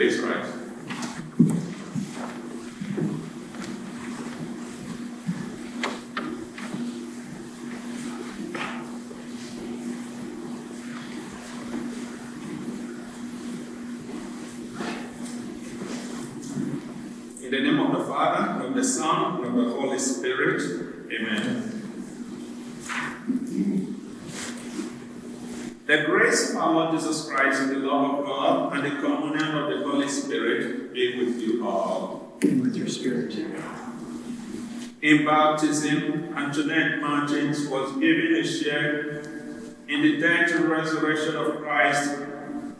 Please rise. In the name of the Father, and of the Son, and of the Holy Spirit, amen. The grace of our Lord Jesus Christ, and the love of God, and the communion of the Holy Spirit be with you all. And with your spirit. In baptism, Antoinette Martens was given a share in the death and resurrection of Christ.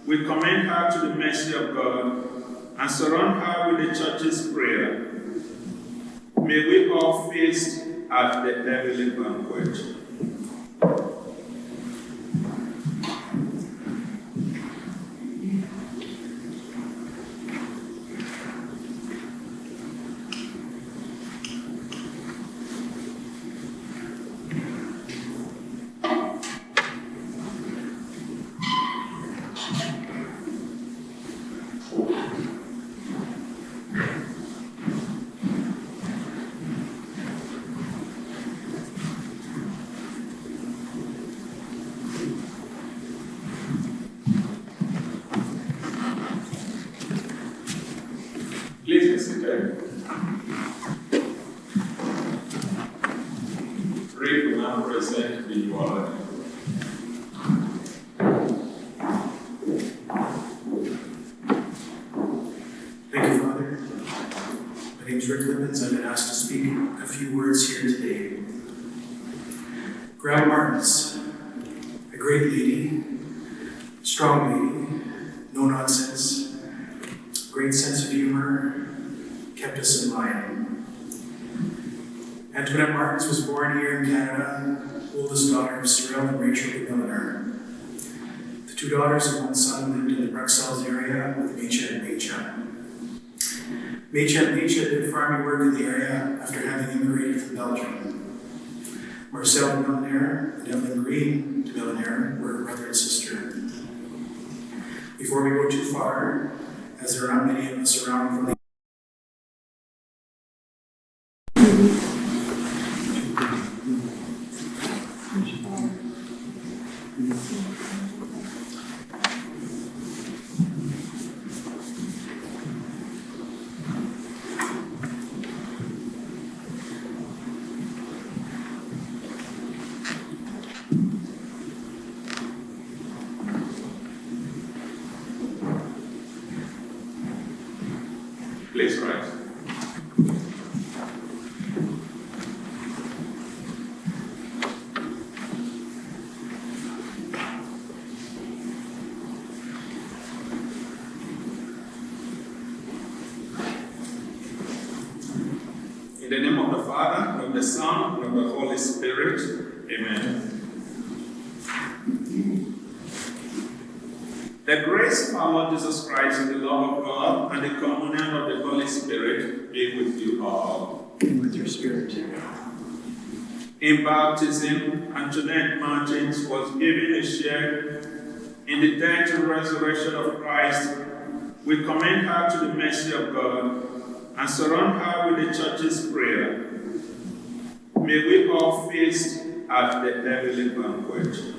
We commend her to the mercy of God and surround her with the church's prayer. May we all feast at the heavenly banquet. Please be seated. Pray to now present the word. Thank you, Father. My name is Rick Lippens. I've been asked to speak a few words here today. Grandma Martens, a great lady, strong lady, no nonsense, great sense of humor, kept us in line. Antoinette Martens was born here in Canada, oldest daughter of Cyril and Rachel Milliner. The two daughters and one son lived in the Bruxelles area with Mecha and Mecha. Mecha and Mecha did farming work in the area after having immigrated from Belgium. Marcel de Milliner and Evelyn Green de Milliner were brother and sister. Before we go too far, as there are not many of us around from the Please rise. In the name of the Father, and of the Son, and of the Holy Spirit, amen. The grace of our Lord Jesus Christ, and the love of God, and the communion of the Holy Spirit be with you all. and with your spirit. In baptism, Antoinette Martens was given a share in the death and resurrection of Christ. We commend her to the mercy of God and surround her with the church's prayer. May we all feast at the heavenly banquet.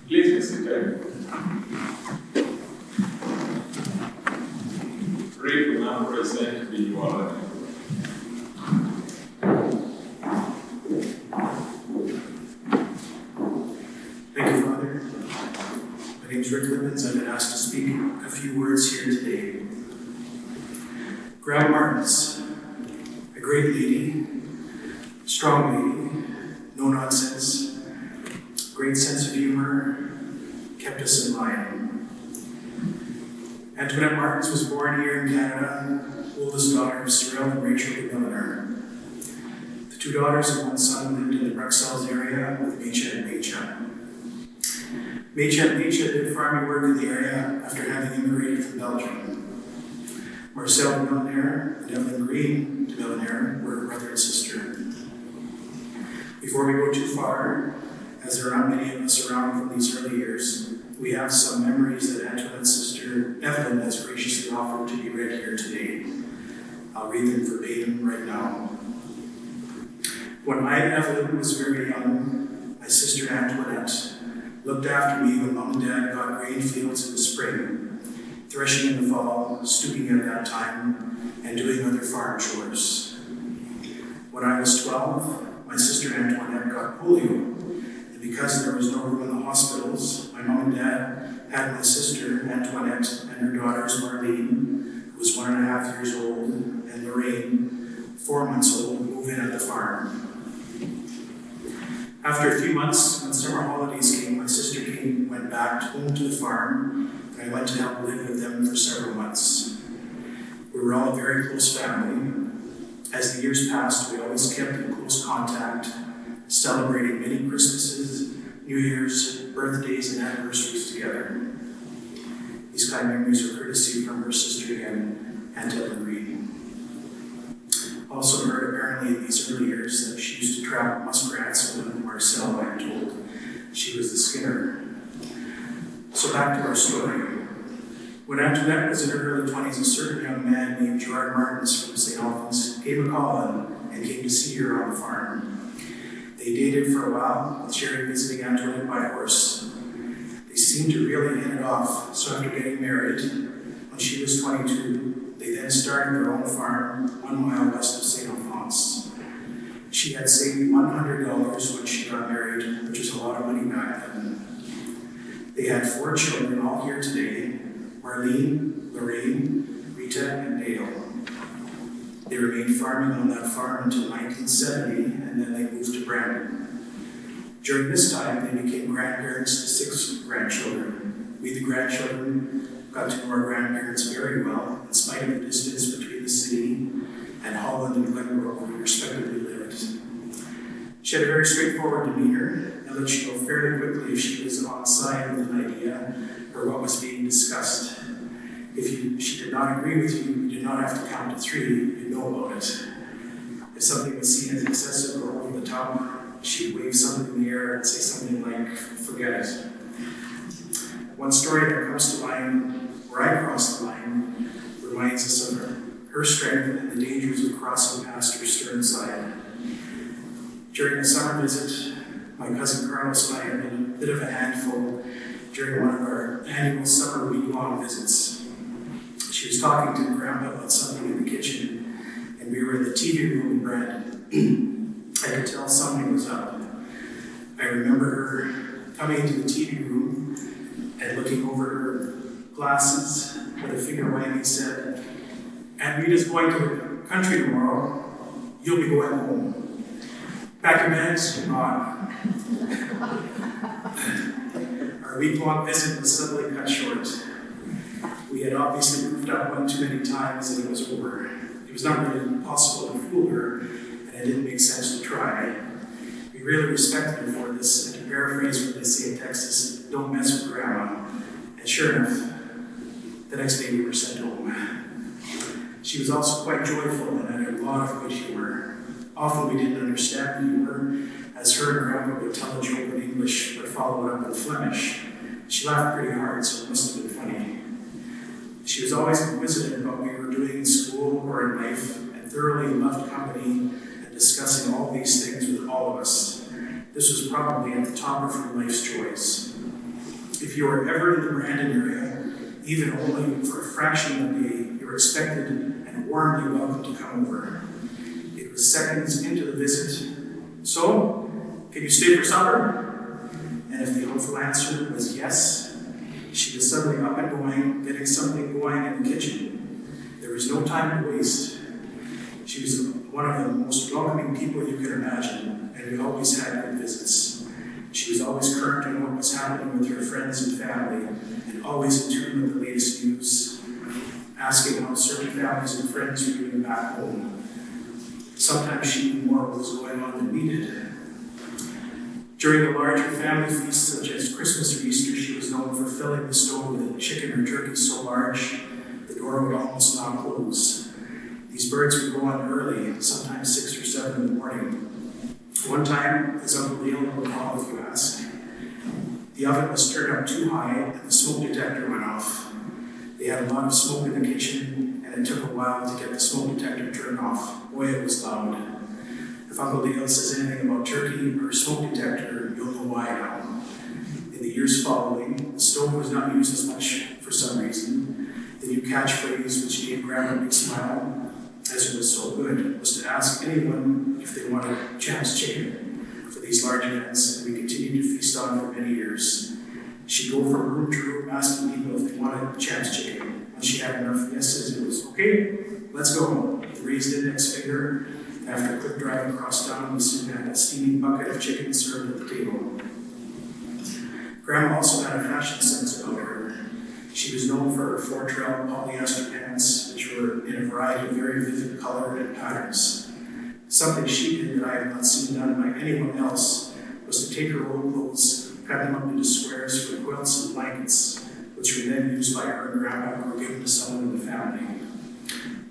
Please be seated. Pray to now present the word. Thank you, Father. My name is Rick Lippens. I've been asked to speak a few words here today. Grandma Martens, a great lady, strong lady, no no nonsense, great sense of humor, kept us in line. Antoinette Martens was born here in Canada, oldest daughter of Cyril and Rachel the Governor. The two daughters and one son lived in the Bruxelles area with Mecha and Mecha. Mecha and Mecha did farming work in the area after having immigrated from Belgium. Marcel de Millionaire and Evelyn Green de Millionaire were her brother and sister. Before we go too far, as there are not many of us around from these early years, we have some memories that Antoinette's sister Evelyn has graciously offered to be read here today. I'll read them verbatim right now. When I, Evelyn, was very young, my sister Antoinette looked after me when Mom and Dad got grain fields in the spring, threshing in the fall, stooping at that time, and doing other farm chores. When I was 12, my sister Antoinette got polio. Because there was no room in the hospitals, my mom and dad had my sister, Antoinette, and her daughters, Marlene, who was 1.5 years old, and Lorraine, 4 months old, move in at the farm. After a few months, when summer holidays came, my sister went back home to the farm, and I went to help live with them for several months. We were all a very close family. As the years passed, we always kept in close contact, celebrating many Christmases, New Year's, birthdays, and anniversaries together. These kind memories are courtesy from her sister again, Aunt Ellen Green. Also heard apparently in these early years that she used to trap muskrats with Marcel, I am told. She was the skinner. So back to our story. When Antoinette was in her early 20s, a certain young man named Gerard Martens from St. Albans gave a call and came to see her on the farm. They dated for a while, with Jerry visiting Antoinette by horse. They seemed to really hit it off, so after getting married, when she was 22, they then started their own farm 1 mile west of St. Alphonse. She had saved $100 when she got married, which is a lot of money back then. They had 4 children, all here today, Marlene, Lorraine, Rita, and Dale. They remained farming on that farm until 1970, and then they moved to Brandon. During this time, they became grandparents to 6 grandchildren. We, the grandchildren, got to know our grandparents very well, in spite of the distance between the city and Holland and Glenbrook, where we respectively lived. She had a very straightforward demeanor, and let you know fairly quickly if she was on side with an idea or what was being discussed. If she did not agree with you, you did not have to count to 3, you'd know about it. If something was seen as excessive or over the top, she'd wave something in the air and say something like, forget it. One story that comes to mind, where I crossed the line, reminds us of her strength and the dangers of crossing past her stern side. During a summer visit, my cousin Carlos and I had been a bit of a handful during one of our annual summer week-long visits. She was talking to Grandpa about something in the kitchen, and we were in the TV room in Brandon. I could tell something was up. I remember her coming into the TV room and looking over her glasses with a finger wagging said, "Aunt Rita's going to the country tomorrow. You'll be going home. Pack your bags, on." Our week-long visit was suddenly cut short. We had obviously moved up one too many times and it was over. It was not really possible to fool her, and it didn't make sense to try. We really respected her for this, and to paraphrase what they say in Texas, don't mess with Grandma. And sure enough, the next day we were sent home. She was also quite joyful and had a lot of good humor. Often we didn't understand the humor, as her and Grandpa would tell a joke in English but follow it up in Flemish. She laughed pretty hard, so it must have been funny. She was always inquisitive about what we were doing in school or in life, and thoroughly loved company and discussing all these things with all of us. This was probably at the top of her life's joys. If you were ever in the Brandon area, even only for a fraction of a day, you were expected and warmly welcome to come over. It was seconds into the visit. "So, can you stay for supper?" And if the hopeful answer was yes, she was suddenly up and going, getting something going in the kitchen. There was no time to waste. She was one of the most welcoming people you could imagine, and we always had good visits. She was always current on what was happening with her friends and family, and always in tune with the latest news, asking how certain families and friends were doing back home. Sometimes she knew more what was going on than we did. During the larger family feasts, such as Christmas or Easter, she was known for filling the stove with chicken or turkey so large, the door would almost not close. These birds would go on early, sometimes 6 or 7 in the morning. One time, as Uncle Neil will recall if you ask, the oven was turned up too high and the smoke detector went off. They had a lot of smoke in the kitchen, and it took a while to get the smoke detector turned off. Boy, it was loud. If Uncle Neil says anything about turkey or smoke detector, you'll know why now. In the years following, the stove was not used as much for some reason. The new catchphrase, which made Grandma Big smile, as it was so good, was to ask anyone if they wanted champs chicken for these large events, and we continued to feast on for many years. She'd go from room to room asking people if they wanted champs chicken. When she had enough yeses, it was, okay, let's go. With the raised index finger, and after a quick drive across town, we soon had a steaming bucket of chicken served at the table. Grandma also had a fashion sense about her. She was known for her four-trail polyester pants, which were in a variety of very vivid color and patterns. Something she did that I have not seen done by anyone else was to take her old clothes, cut them up into squares for quilts and blankets, which were then used by her and Grandma or given to someone in the family.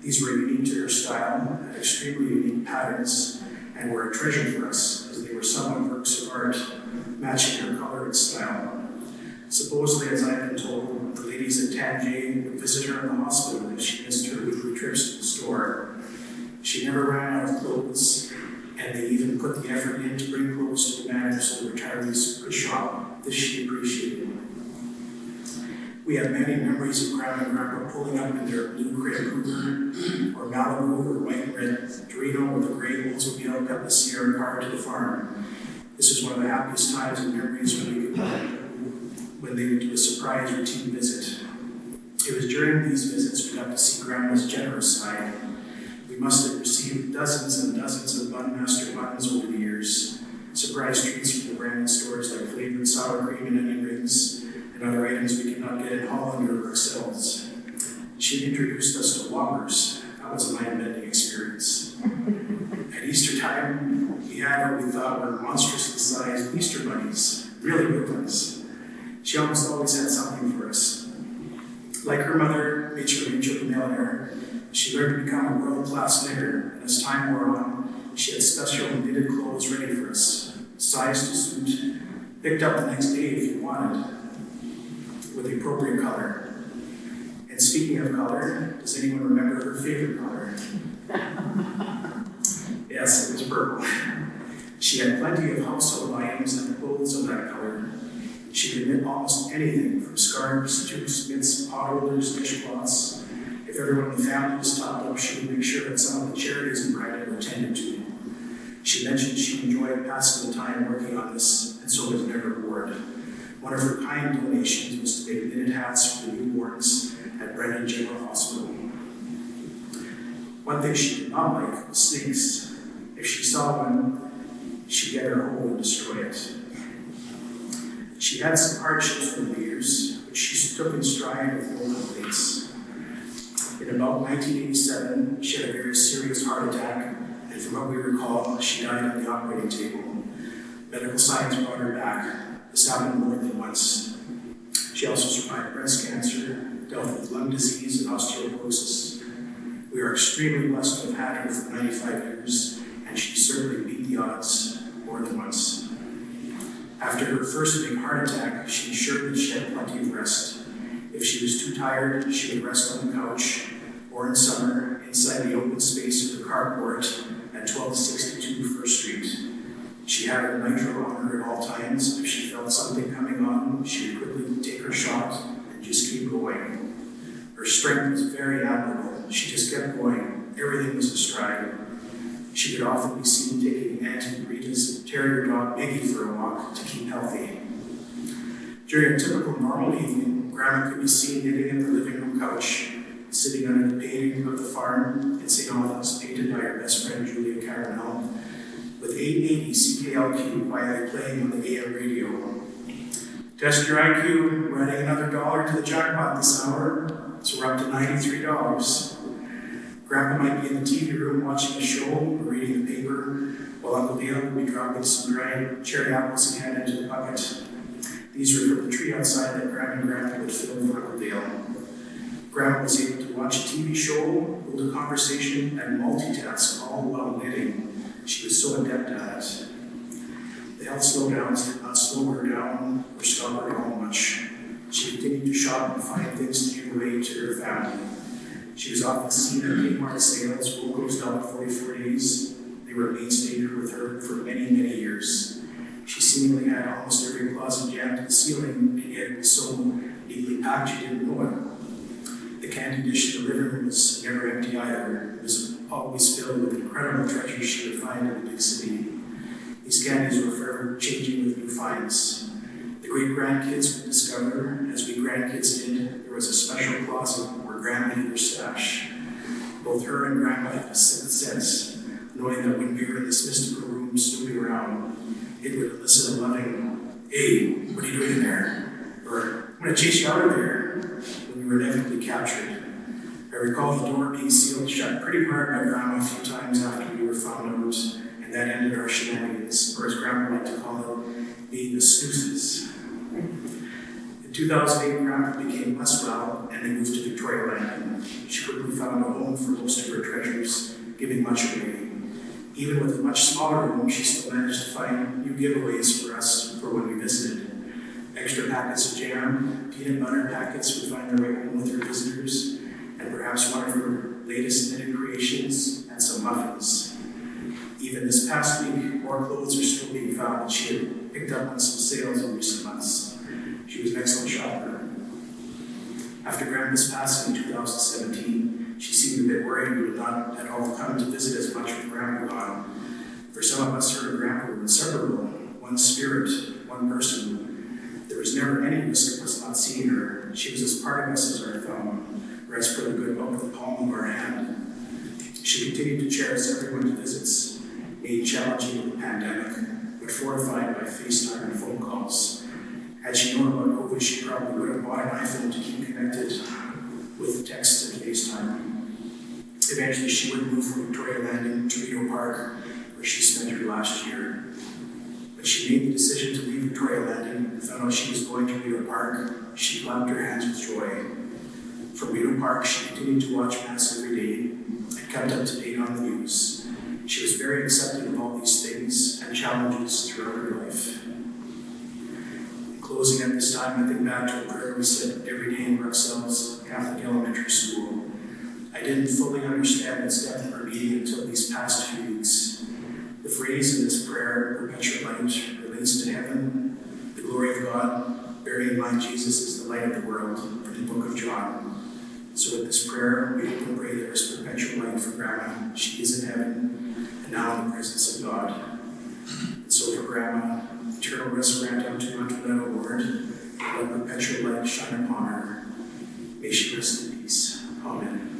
These were unique to her style, had extremely unique patterns, and were a treasure for us, as they were somewhat works of art, matching her color and style. Supposedly, as I've been told, the ladies at Tanjay would visit her in the hospital if she missed her weekly trips to the store. She never ran out of clothes, and they even put the effort in to bring clothes to the manor so the retirees could shop. This she appreciated. We have many memories of Grandma and Grandpa pulling up in their blue gray Cougar, or Malibu, or white and red Torino with a gray Oldsmobile up the Sierra car to the farm. This was one of the happiest times and memories when they would do a surprise routine visit. It was during these visits we got to see Grandma's generous side. We must have received dozens and dozens of Bunmaster buttons over the years, surprise treats from the branded stores like flavored sour cream and onion rings, and other items we could not get in Holland or ourselves. She introduced us to Whoppers. That was a mind-bending experience. At Easter time, we had what we thought were monstrously sized Easter bunnies, really good ones. She almost always had something for us. Like her mother, Rachel Milliner, she learned to become a world-class knitter, and as time wore on, she had special knitted clothes ready for us, sized to suit, picked up the next day if you wanted, with the appropriate color. And speaking of color, does anyone remember her favorite color? Yes, it was purple. She had plenty of household items and clothes of that color. She could knit almost anything, from scarves, tubes, mitts, pot holders, dishcloths. If everyone in the family was topped up, she would make sure that some of the charities in Brighton were tended to. She mentioned she enjoyed passing the time working on this, and so was never bored. One of her kind donations was to make knitted hats for the newborns at Brennan General Hospital. One thing she did not like was snakes. If she saw one, she'd get her hoe and destroy it. She had some hardships over the years, which she took in stride with no complaints. In about 1987, she had a very serious heart attack, and from what we recall, she died on the operating table. Medical science brought her back. This happened more than once. She also survived breast cancer, dealt with lung disease and osteoporosis. We are extremely blessed to have had her for 95 years, and she certainly beat the odds more than once. After her first big heart attack, she ensured that she had plenty of rest. If she was too tired, she would rest on the couch, or in summer, inside the open space of the carport at 1262 First Street. She had her nitro on her at all times. If she felt something coming on, she would quickly take her shot and just keep going. Her strength was very admirable. She just kept going. Everything was a stride. She could often be seen taking Auntie Rita's terrier dog Biggie for a walk to keep healthy. During a typical normal evening, Grandma could be seen knitting at the living room couch, sitting under the painting of the farm in St. Albans, painted by her best friend Julia Caramel, with 880 CKLQ quietly playing on the AM radio. Test your IQ, we're adding another $1 to the jackpot this hour, so we're up to $93. Grandpa might be in the TV room watching a show or reading the paper, while Uncle Dale would be dropping some dried cherry apples he had into the bucket. These were from the tree outside that Grandma and Grandpa would fill for Uncle Dale. Grandma was able to watch a TV show, hold a conversation, and multitask all while knitting. She was so adept at it. The health slowdowns did not slow her down or stop her at all much. She continued to shop and find things to give away to her family. She was often seen at Kmart sales, Woolco's $1.44 days. They were a mainstay with her for many, many years. She seemingly had almost every closet jammed to the ceiling, and yet it was so neatly packed you didn't know it. The candy dish in the living room was never empty either. It was always filled with incredible treasures she would find in the big city. These candies were forever changing with new finds. The great-grandkids would discover, as we grandkids did, there was a special closet where Grandma hid her stash. Both her and Grandma had a sixth sense, knowing that when we were in this mystical room snooping around, it would elicit a loving, "Hey, what are you doing in there?" Or, "I'm going to chase you out of there," when we were inevitably captured. I recall the door being sealed shut pretty hard by Grandma a few times after we were found out, and that ended our shenanigans, or as Grandma liked to call it, being the snoozes. In 2008, Grandpa became less well, and they moved to Victoria Landing. She quickly found a home for most of her treasures, giving much away. Even with a much smaller home, she still managed to find new giveaways for us for when we visited. Extra packets of jam, peanut butter packets would find their way home with her visitors, and perhaps one of her latest knitted creations, and some muffins. Even this past week, more clothes are still being found that she had picked up on some sales in recent months. She was an excellent shopper. After Grandpa's passing in 2017, she seemed a bit worried we would not at all come to visit as much with Grandpa gone. For some of us, her and Grandpa were inseparable, one spirit, one person. There was never any risk of us not seeing her. She was as part of us as our thumb, or as for the good book of the palm of our hand. She continued to cherish everyone to visits, made challenging in the pandemic, but fortified by FaceTime and phone calls. Had she known about COVID, she probably would have bought an iPhone to keep connected with text and FaceTime. Eventually, she would move from Victoria Landing to Rideau Park, where she spent her last year. When she made the decision to leave Victoria Landing and found out she was going to Rideau Park, she clapped her hands with joy. From Rideau Park, she continued to watch Mass every day and kept up to date on the news. She was very accepting of all these things and challenges throughout her life. Closing at this time, I think back to a prayer we said every day in Bruxelles Catholic Elementary School. I didn't fully understand its depth or meaning until these past few weeks. The phrase in this prayer, perpetual light, relates to heaven, the glory of God, bearing in mind Jesus is the light of the world, from the book of John. So with this prayer, we hope and pray there is perpetual light for Grandma. She is in heaven, and now in the presence of God. And so for Grandma, eternal rest grant unto Antoinette, O Lord, let perpetual light shine upon her. May she rest in peace. Amen.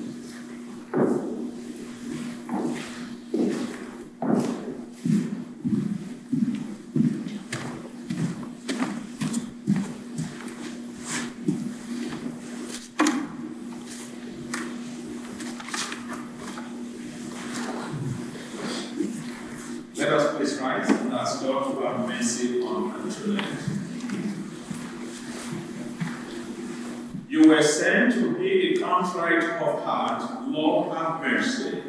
Let us please rise and ask God to have mercy on Antoinette. You were sent to be a contrite of heart. Lord, have mercy.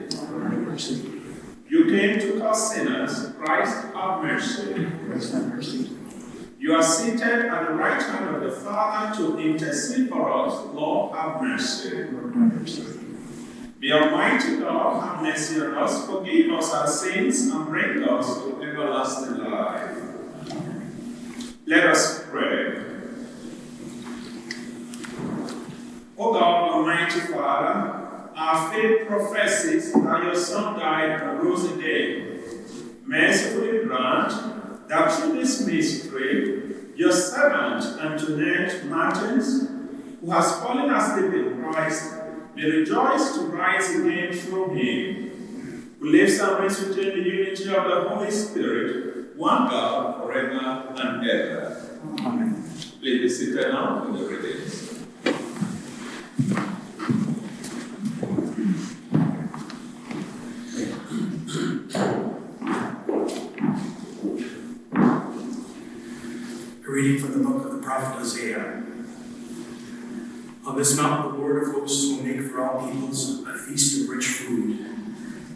You came to cause sinners. Christ, have mercy. You are seated at the right hand of the Father to intercede for us. Lord, have mercy. Be Almighty God, have mercy on us, forgive us our sins, and bring us to everlasting life. Let us pray. O God, Almighty Father, our faith professes that your Son died and rose again. Mercifully grant that through this mystery, your servant Antoinette Martens, who has fallen asleep in Christ, may rejoice to rise again through him. who lives and reigns with you in the unity of the Holy Spirit, one God, forever and ever. Amen. Please be seated now for the readings. A reading from the book of the prophet Isaiah. On this mount the Lord of hosts will make for all peoples a feast of rich food,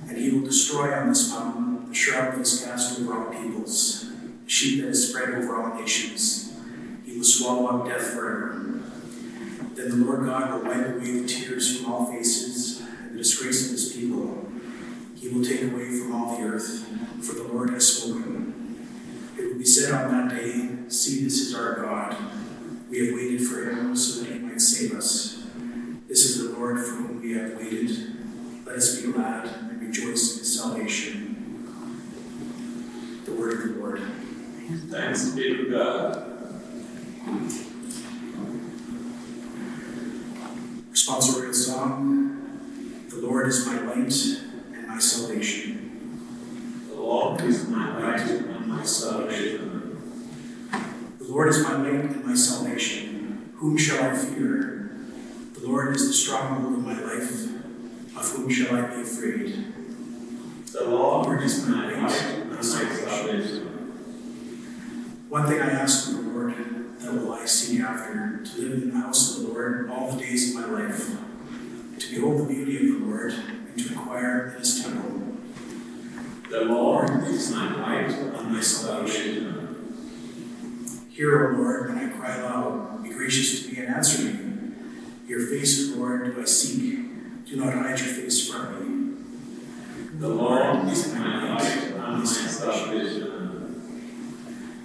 and he will destroy on this mountain the shroud that is cast over all peoples, the sheet that is spread over all nations. He will swallow up death forever. Then the Lord God will wipe away the tears from all faces, and the disgrace of his people he will take away from all the earth, for the Lord has spoken. It will be said on that day, "See, this is our God. We have waited for him so that he might save us. This is the Lord for whom we have waited. Let us be glad and rejoice in his salvation." The word of the Lord. Thanks be to God. Responsorial song. The Lord is my light and my salvation. The Lord is my light and my salvation. The Lord is my light and my salvation. Whom shall I fear? The Lord is the stronghold of my life. Of whom shall I be afraid? The Lord is my light and my salvation. One thing I ask of the Lord, that will I seek after, to live in the house of the Lord all the days of my life, to behold the beauty of the Lord, and to inquire in his temple. The Lord is my light and my salvation. Hear, O Lord, when I cry loud. Be gracious to me and answer me. Your face, Lord, do I seek. Do not hide your face from me. The Lord is my light and my salvation.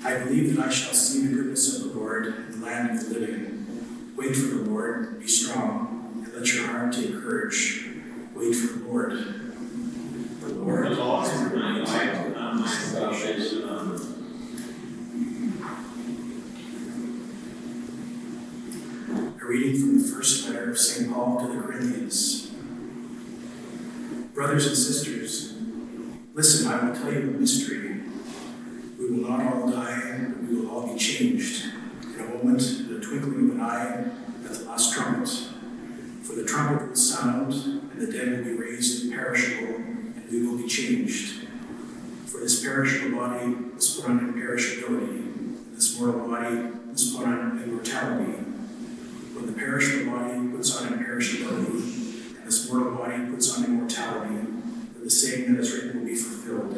I believe that I shall see the goodness of the Lord in the land of the living. Wait for the Lord, be strong, and let your heart take courage. Wait for the Lord. The Lord is my light and my salvation. A reading from the first letter of St. Paul to the Corinthians. Brothers and sisters, listen, I will tell you a mystery. We will not all die, but we will all be changed. In a moment, in the twinkling of an eye, at the last trumpet. For the trumpet will sound, and the dead will be raised imperishable, and we will be changed. For this perishable body is put on imperishability, and this mortal body is put on immortality. When the perishable body puts on imperishability, and this mortal body puts on immortality, then the saying that is written will be fulfilled.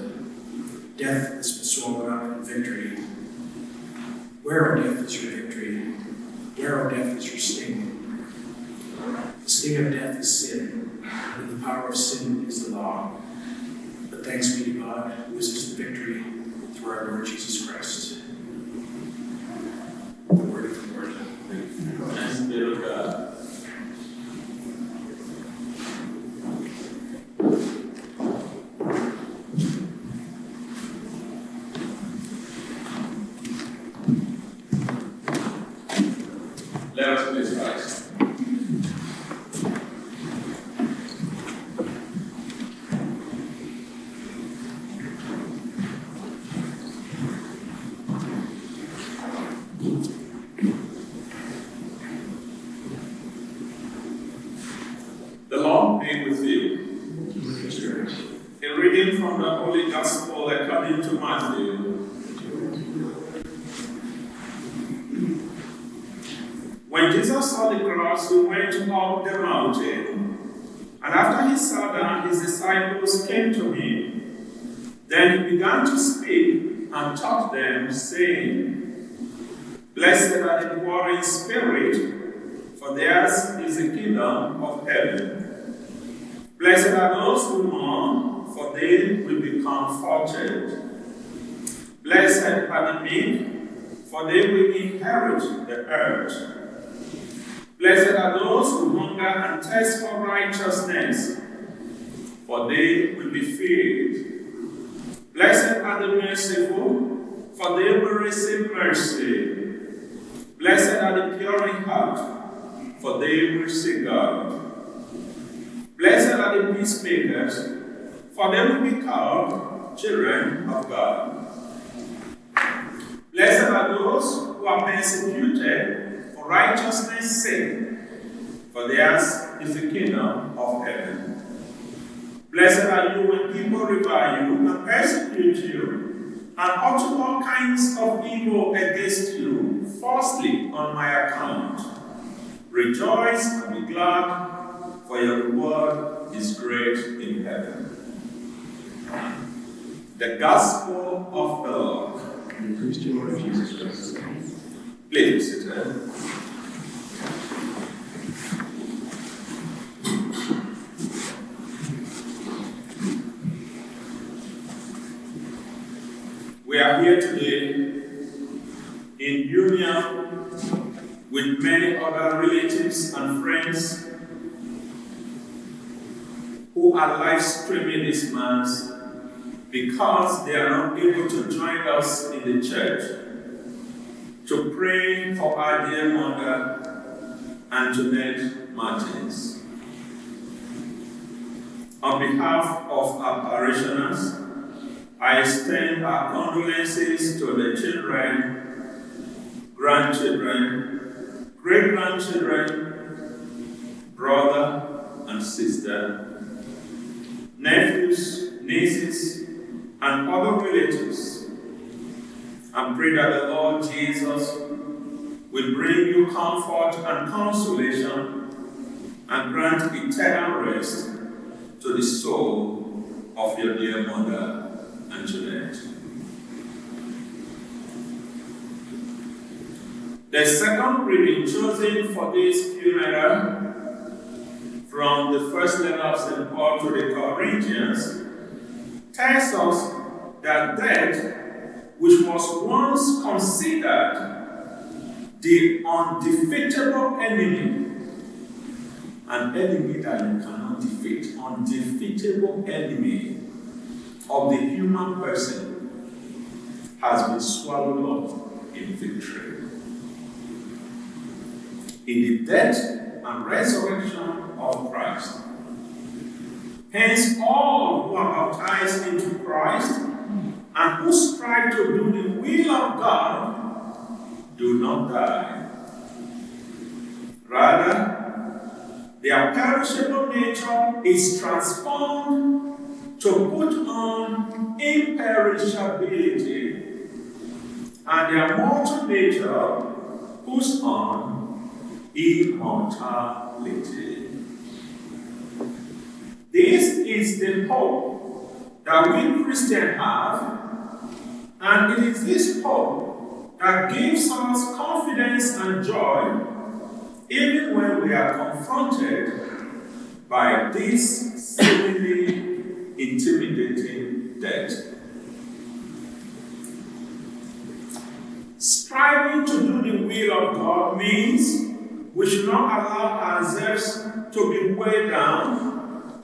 Death has been swallowed up in victory. Where, O death, is your victory? Where, O death, is your sting? The sting of death is sin, and the power of sin is the law. But thanks be to God, who gives us the victory through our Lord Jesus Christ. The word of the Lord. Thanks be to God. Let us please rise. The Lord be with you. A reading from the Holy Gospel according to Matthew. When Jesus saw the cross, he went up the mountain. And after he sat down, his disciples came to him. Then he began to speak and taught them, saying, "Blessed are the poor in spirit, for theirs is the kingdom of heaven. Blessed are those who mourn, for they will be comforted. Blessed are the meek, for they will inherit the earth. Blessed are those who hunger and thirst for righteousness, for they will be filled. Blessed are the merciful, for they will receive mercy. Blessed are the pure in heart, for they will see God. Blessed are the peacemakers, for they will be called children of God. Blessed are those who are persecuted for righteousness' sake, for theirs is the kingdom of heaven. Blessed are you when people revile you and persecute you, and utter all kinds of evil against you, falsely on my account. Rejoice and be glad, for your reward is great in heaven. The Gospel of the Lord. Praise to Lord Jesus Christ. Please sit down. We are here today in union with many other relatives and friends who are live streaming this Mass because they are not able to join us in the church to pray for our dear mother, Antoinette Martens. On behalf of our parishioners, I extend our condolences to the children, grandchildren, great-grandchildren, brother and sister, nephews, nieces, and other relatives, and pray that the Lord Jesus will bring you comfort and consolation and grant eternal rest to the soul of your dear mother, Antoinette. The second reading chosen for this funeral from the first letter of St. Paul to the Corinthians tells us that death, which was once considered the undefeatable enemy, an enemy that you cannot defeat, undefeatable enemy of the human person, has been swallowed up in victory. In the death and resurrection of Christ. Hence, all who are baptized into Christ and who strive to do the will of God do not die. Rather, their perishable nature is transformed to put on imperishability, and their mortal nature puts on immortality. This is the hope that we Christians have, and it is this hope that gives us confidence and joy even when we are confronted by this seemingly intimidating death. Striving to do the will of God means we should not allow ourselves to be weighed down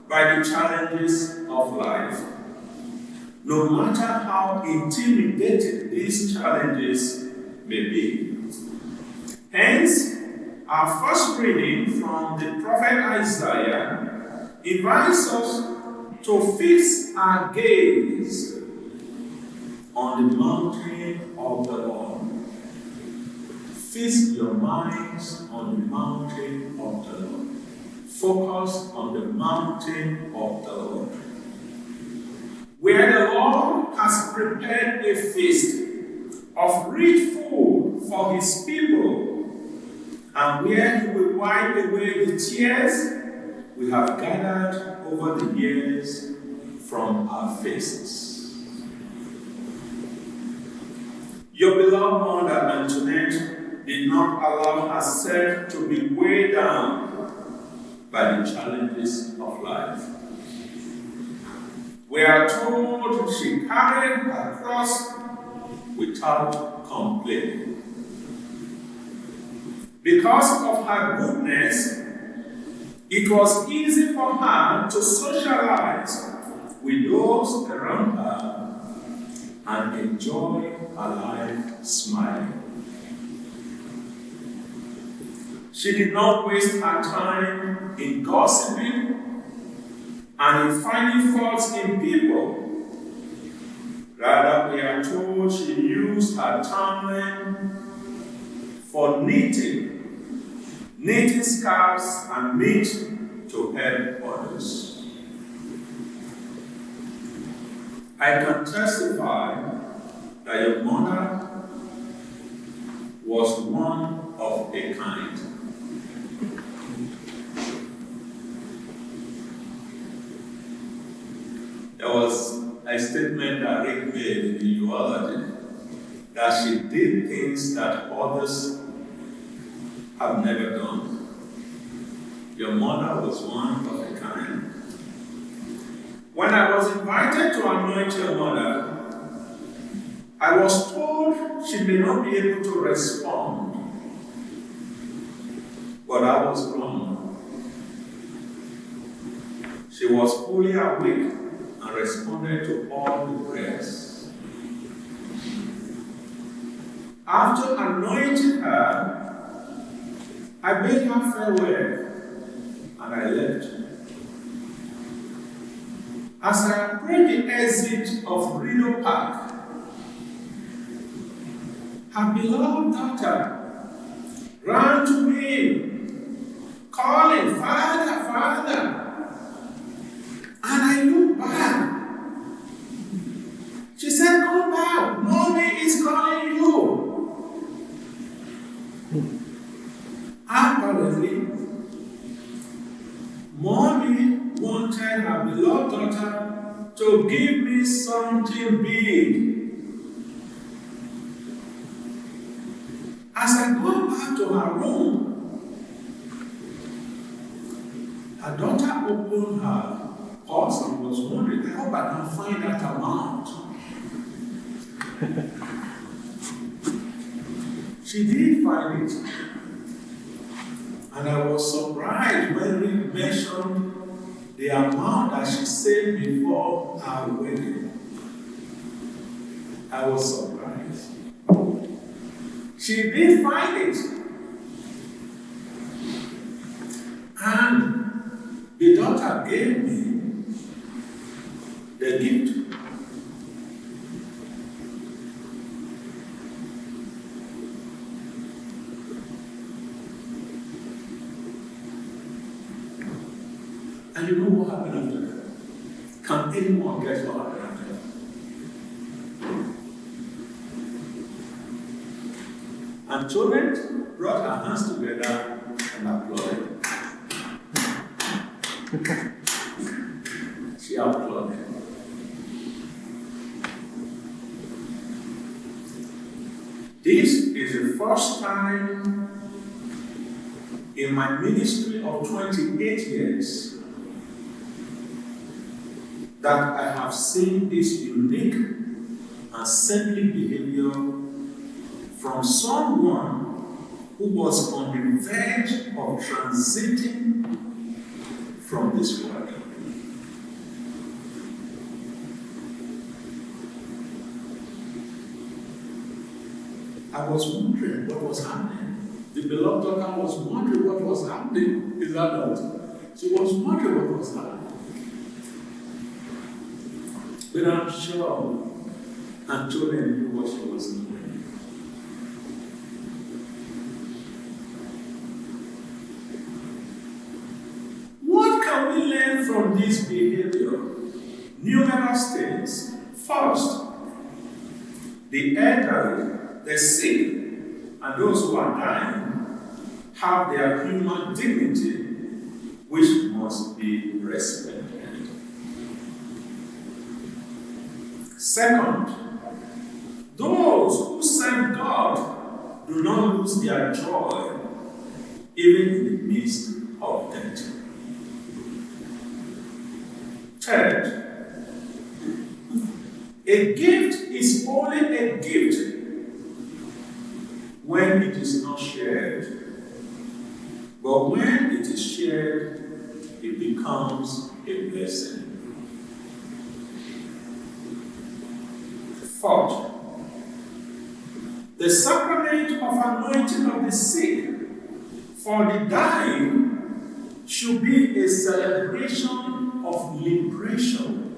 by the challenges of life, no matter how intimidating these challenges may be. Hence, our first reading from the prophet Isaiah invites us to fix our gaze on the mountain of the Lord. Fix your minds on the mountain of the Lord. Focus on the mountain of the Lord, where the Lord has prepared a feast of rich food for his people, and where he will wipe away the tears we have gathered over the years from our faces. Your beloved mother Antoinette did not allow herself to be weighed down by the challenges of life. We are told she carried her cross without complaint. Because of her goodness, it was easy for her to socialize with those around her and enjoy her life smiling. She did not waste her time in gossiping and in finding faults in people. Rather, we are told she used her time for knitting scarves and meat to help others. I can testify that your mother was one of a kind. There was a statement that Rick made in the eulogy that she did things that others have never done. Your mother was one of a kind. When I was invited to anoint your mother, I was told she may not be able to respond, but I was wrong. She was fully awake and responded to all the prayers. After anointing her, I bade her farewell and I left. As I approached the exit of Rideau Park, her beloved daughter ran to me, calling, "Father, Father." And I looked back. She said, "Come back, Mommy is calling you." Apparently, Mommy wanted her beloved daughter to give me something big. As I go back to her room, her daughter opened her purse and was wondering, I hope I can find that amount. She did find it. And I was surprised when we mentioned the amount that she saved before our wedding. I was surprised. She did find it. And the daughter gave me the gift. And you know what happened after that? Can anyone guess what happened after that? Antoinette brought her hands together and applauded. She applauded. This is the first time in my ministry of 28 years that I have seen this unique and saintly behavior from someone who was on the verge of transiting from this world. I was wondering what was happening. The beloved daughter was wondering what was happening. Is that right? She was wondering what was happening. But I'm sure Antoinette knew what she was doing. What can we learn from this behavior? Numerous things. First, the elderly, the sick, and those who are dying have their human dignity, which must be respected. Second, those who serve God do not lose their joy even in the midst of death. Third, a gift is only a gift when it is not shared. But when it is shared, it becomes a blessing. Fourth, the sacrament of anointing of the sick for the dying should be a celebration of liberation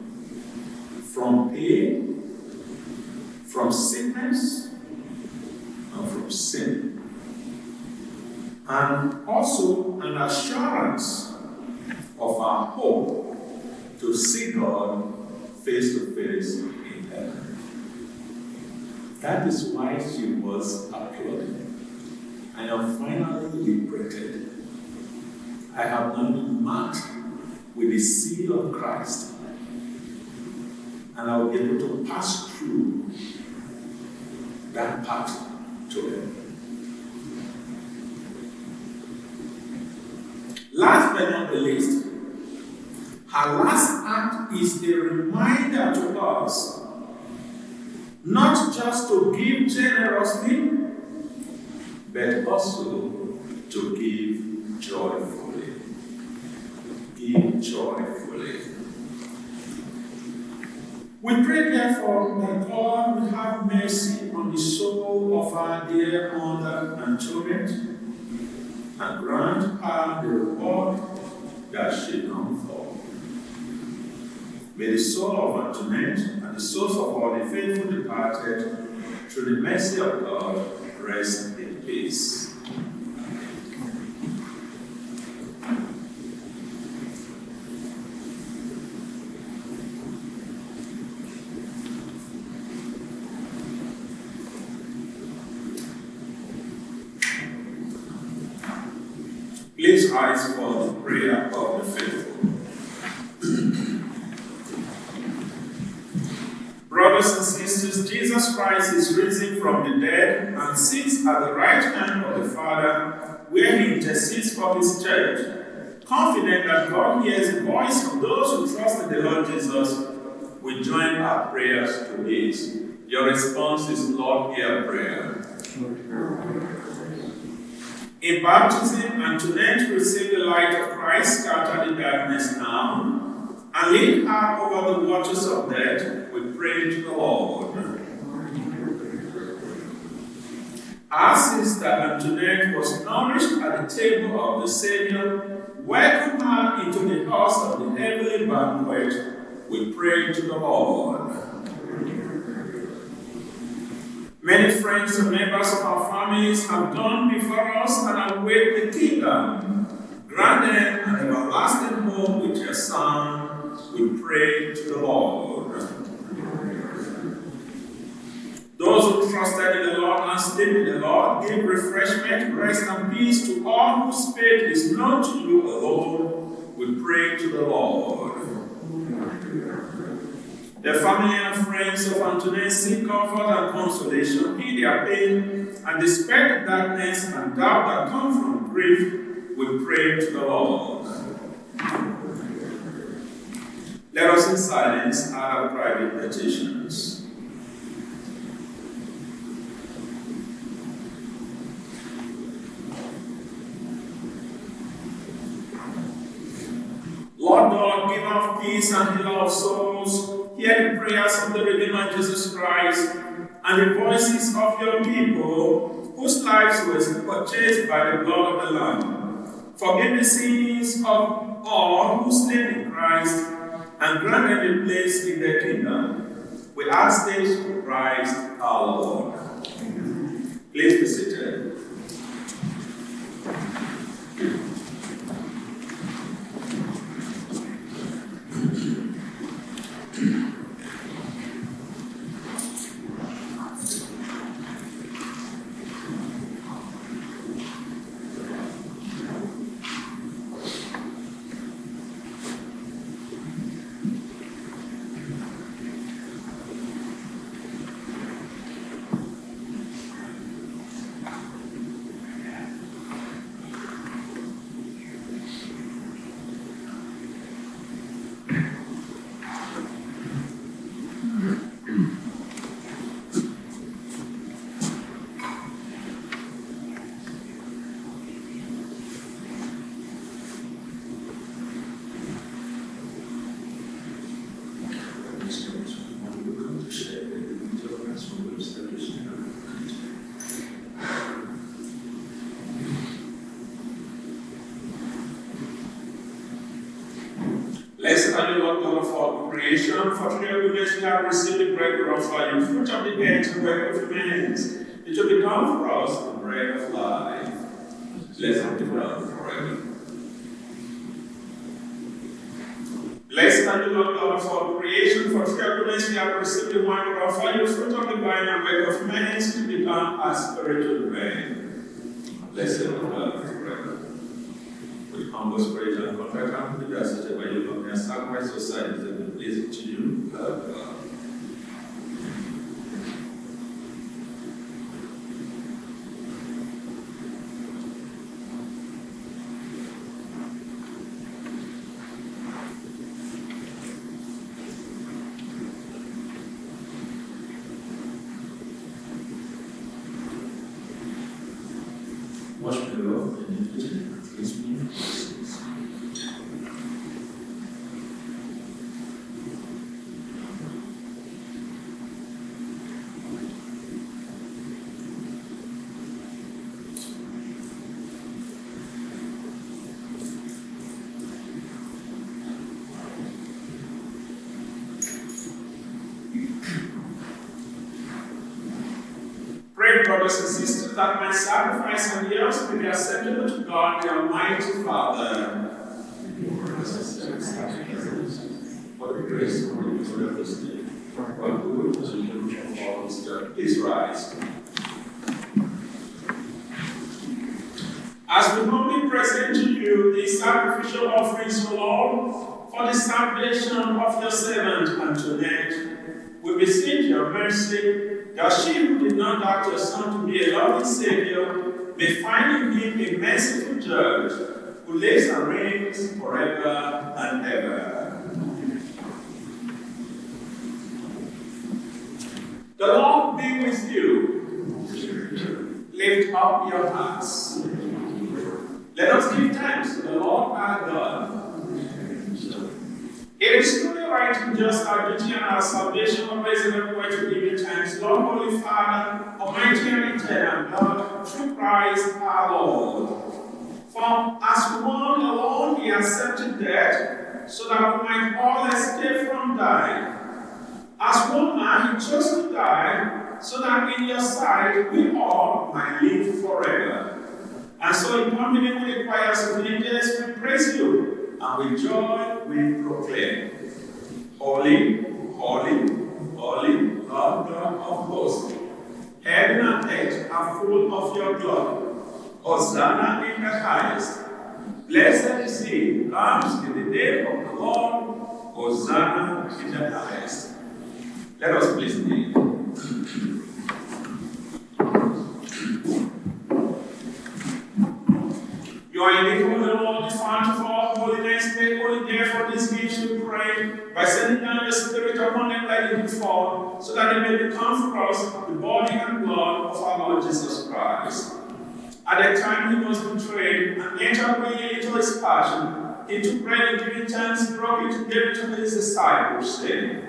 from pain, from sickness, and from sin. And also an assurance of our hope to see God face to face in heaven. That is why she was applauded. I am finally liberated. I have now been marked with the seal of Christ. And I will be able to pass through that path to heaven. Last but not the least, her last act is a reminder to us not just to give generously, but also to give joyfully. Give joyfully. We pray therefore that God will have mercy on the soul of our dear mother Antoinette and grant her the reward that she longed for. May the soul of Antoinette and the souls of all the faithful departed, through the mercy of God, rest in peace. Please rise for the prayer of the faithful. Brothers and sisters, Jesus Christ is risen from the dead and sits at the right hand of the Father, where he intercedes for his church. Confident that God hears the voice of those who trust in the Lord Jesus, we join our prayers to his. Your response is, Lord, hear prayer. In baptism, Antoinette received the light of Christ, scattered the darkness now, and lead her over the waters of death. We pray to the Lord. Our sister Antoinette was nourished at the table of the Savior. Welcome her into the house of the heavenly banquet. We pray to the Lord. Many friends and members of our families have gone before us and await the kingdom. Grant them an everlasting home with your Son. We pray to the Lord. Those who trusted in the Lord and sleep in the Lord, give refreshment, rest, and peace to all whose faith is known to you alone. We pray to the Lord. The family and friends of Antoinette seek comfort and consolation in their pain, and despite darkness and doubt that come from grief, we pray to the Lord. Let us in silence add our private petitions. Lord God, giver of peace and healer of souls, hear the prayers of the Redeemer Jesus Christ and the voices of your people whose lives were purchased by the blood of the Lamb. Forgive the sins of all who sleep in Christ and grant them a place in their kingdom. We ask this through Christ our Lord. Please be seated. Blessed are you, Lord God of all creation, for through your goodness we have received the bread we offer you, fruit of the earth and work of your hands. It will become for us the bread of life. Blessed be God forever. Blessed are you, Lord God of all creation, for through your goodness we have received the wine we offer you, fruit of the vine and work of your hands, to become our spiritual bread. Blessed be God forever. With humble spirit and contrite heart, we ask that by your love and sacrifice your side that will please to you, God. Wash me, Lord, and please me. Pray, brothers and sisters, that my sacrifice and yours may be acceptable to God, the Almighty Father. For the grace of the Lord of this day, for the good of all His God. Please rise. As we humbly present to you these sacrificial offerings, O Lord, for the salvation of your servant Antoinette, we beseech your mercy that she who did not doubt your Son to be a loving Savior may find in him a merciful judge who lives and reigns forever and ever. The Lord be with you. Lift up your hearts. Let us give thanks to the Lord our God. It is truly right and just our duty and our salvation always and everywhere to give you thanks, Lord, Holy Father, Almighty and eternal God, through Christ our Lord. For as one alone He accepted death, so that we might all escape from dying. As one man He chose to die, so that in your sight we all might live forever. And so in harmony with the choirs of angels, we praise you. And with joy we proclaim, Holy, holy, holy, Lord God of hosts. Heaven and earth are full of your glory. Hosanna in the highest. Blessed is he who comes in the name of the Lord. Hosanna in the highest. Let us please kneel. You are in the holy Lord, the fount of all holiness. Make holy therefore this gift, we pray, by sending down the Spirit upon them like it before, so that it may become for us the body and blood of our Lord Jesus Christ. At that time he was betrayed and entered willingly into his passion. He took bread and giving thanks, broke it, and gave it to his disciples, saying,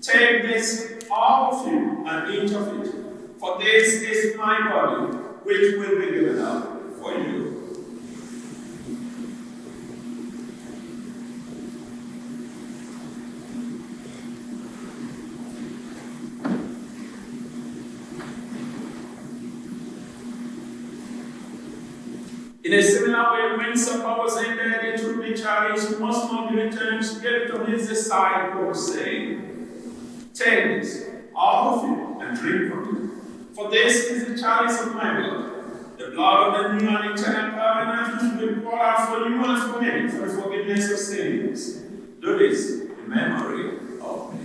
Take this, all of you, and eat of it, for this is my body, which will be given up for you. In a similar way, when supper was ended, it would be challenged, once more giving thanks, gave it to his disciples, saying, Take this, all of you, and drink from it. For this is the chalice of my blood, the blood of the new and eternal covenant, which will be poured out for you and for many for the forgiveness of sins. Do this in memory of me.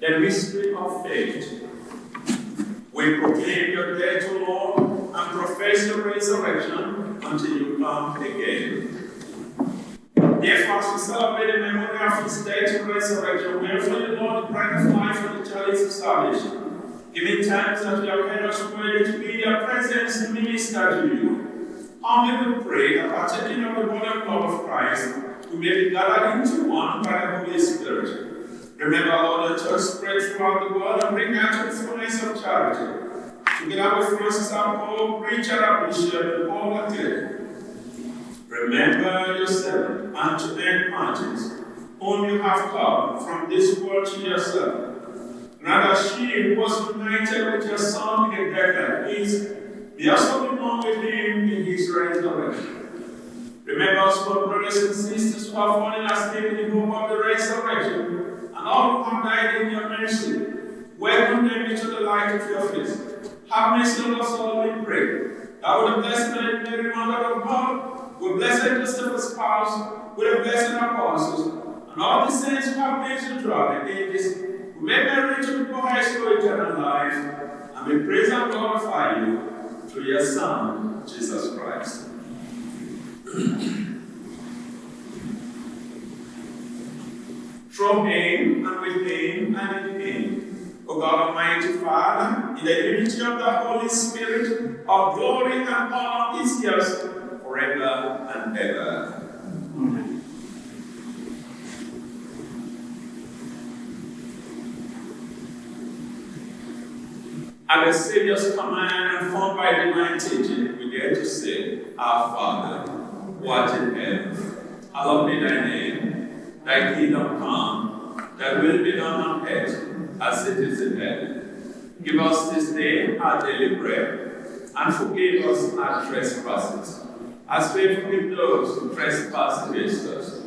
The mystery of faith. We proclaim your death, O Lord, and profess your resurrection until you come again. Therefore, as we celebrate the memory of his death and resurrection, we offer you, Lord, the bread of life and the chalice of salvation, giving thanks that you have heard us worthy to be in your presence to minister to you. Humbly we pray that, partaking of the body and blood of Christ, we may be gathered into one by the Holy Spirit. Remember, Lord, the church spread throughout the world and bring out to the fullness of charity. Together with Francis our Pope, Richard our Bishop, and Paul our Cleric. Remember your servant, Antoinette Martens, whom you have called from this world to yourself. Now that she who was united with your Son in a death like his, may also be one with him in his resurrection. Remember us, our brothers and sisters who have fallen asleep in the hope of the resurrection, and all who have died in your mercy. Welcome them into the light of your face. Have mercy on us all, we pray. That with the blessed Mary, Mother of God, with blessed Joseph, the spouse, with the blessed apostles, and all the saints who have made it throughout the ages, we may merit to the highest to eternal life, and we praise and glorify you through your Son, Jesus Christ. From him, and with him, and in him, O God Almighty Father, in the unity of the Holy Spirit, our glory and honor is yours forever and ever. Amen. At the Savior's command and formed by divine teaching, we dare to say, Our Father, who art in heaven, hallowed be thy name. Thy kingdom come, thy will be done on earth as it is in heaven. Give us this day our daily bread, and forgive us our trespasses, as we forgive those who trespass against us.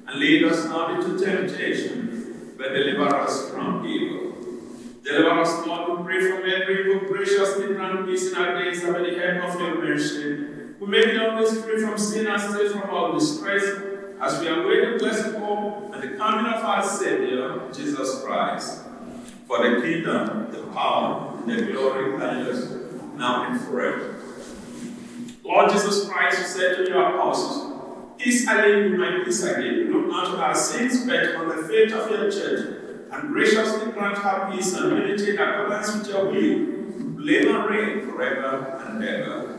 And lead us not into temptation, but deliver us from evil. Deliver us, Lord, we pray, from every evil. Graciously grant peace in our days, and with the help of your mercy, we may be always free from sin and safe from all distress, as we await the blessed hope and the coming of our Savior, Jesus Christ. For the kingdom, the power, and the glory are yours, now and forever. Lord Jesus Christ, you said to your apostles, Peace I leave you, my peace I give you. Look not to our sins, but on the faith of your church, and graciously grant her peace and unity in accordance with your will, live and reign forever and ever.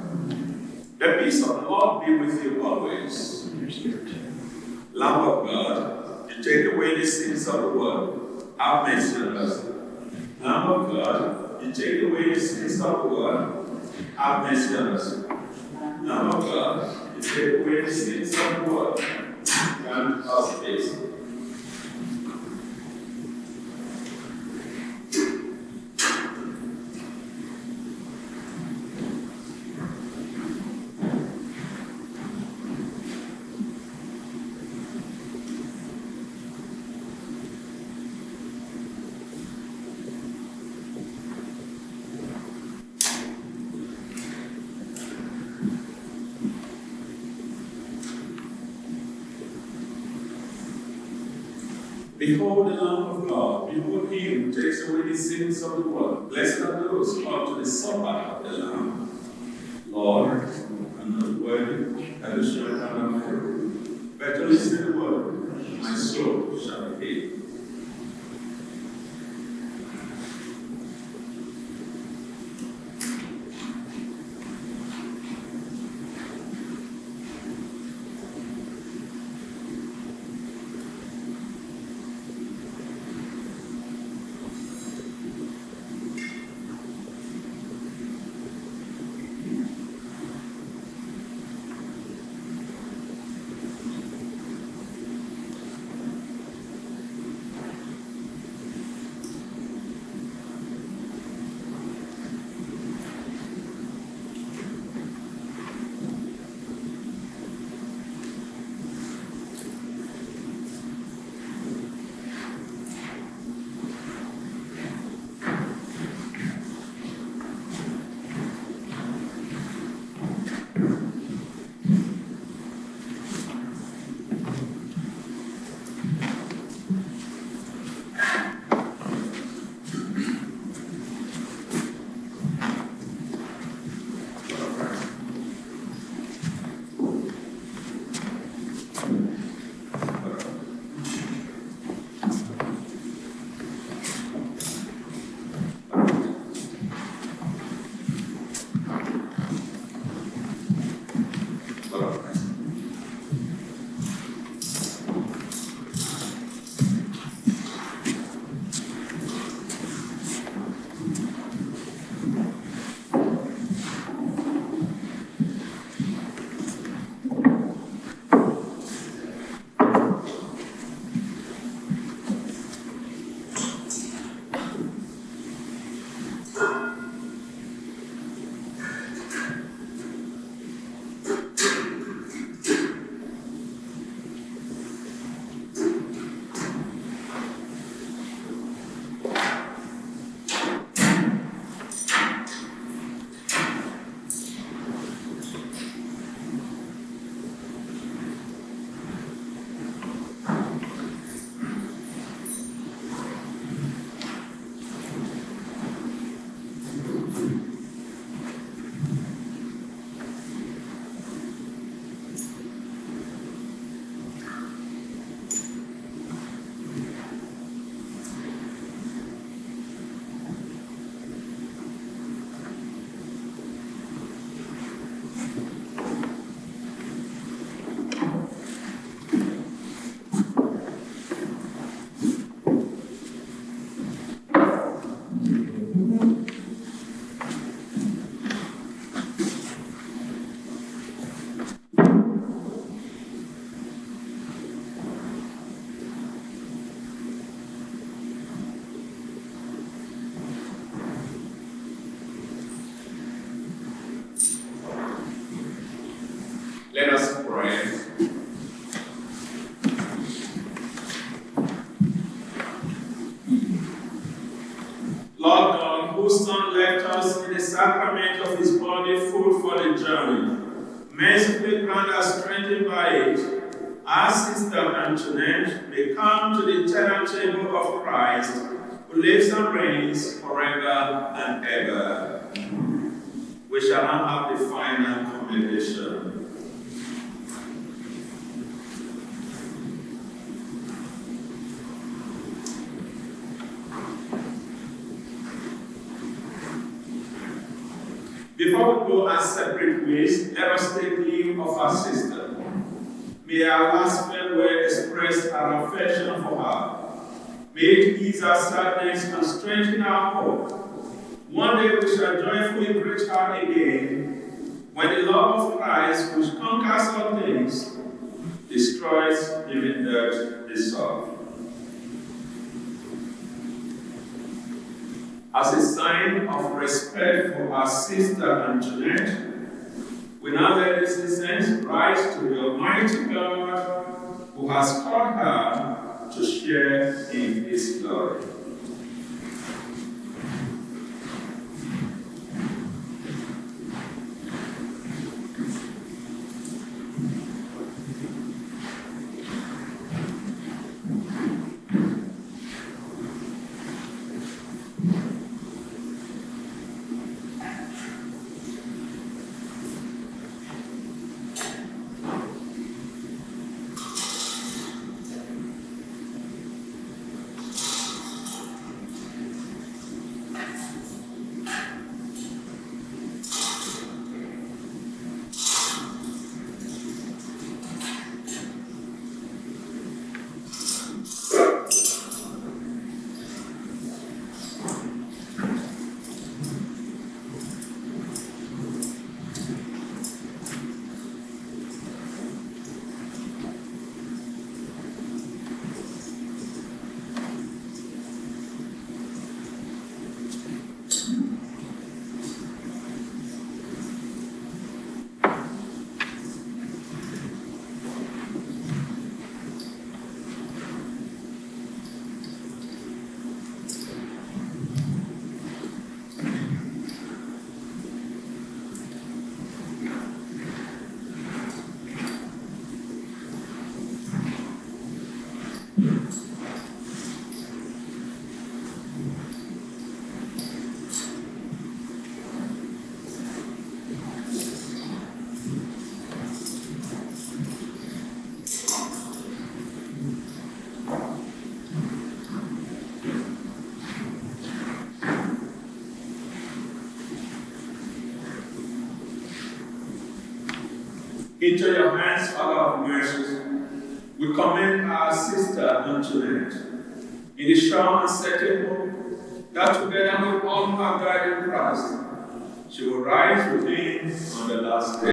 The peace of the Lord be with you always. Lamb of God, you take away the sins of the world. Have mercy on us. Lamb of God, you take away the sins of the world. Have mercy on us. Lamb of God, you take away the sins of the world. Grant us peace. Behold the Lamb of God, behold him who takes away the sins of the world. Blessed are those called to the supper of the Lamb. Lord, I'm not worthy that you should come on me, but to listen to the word, my soul shall be healed. nourishment of his body, food for the journey. Mercifully grant us, strengthened by it, our sister Antoinette may come to the eternal table of Christ, who lives and reigns forever and ever. We shall now have the final commendation. Before we go our separate ways, let us take leave of our sister. May our last farewell express our affection for her. May it ease our sadness and strengthen our hope. One day we shall joyfully greet her again, when the love of Christ, which conquers all things, destroys even death itself. As a sign of respect for our sister Antoinette, we now let this incense rise to the Almighty God who has called her to share in His glory. Into your hands, Father of mercy, we commend our sister Antoinette in the sure and certain hope that together with all who have died in Christ, she will rise with Him on the last day.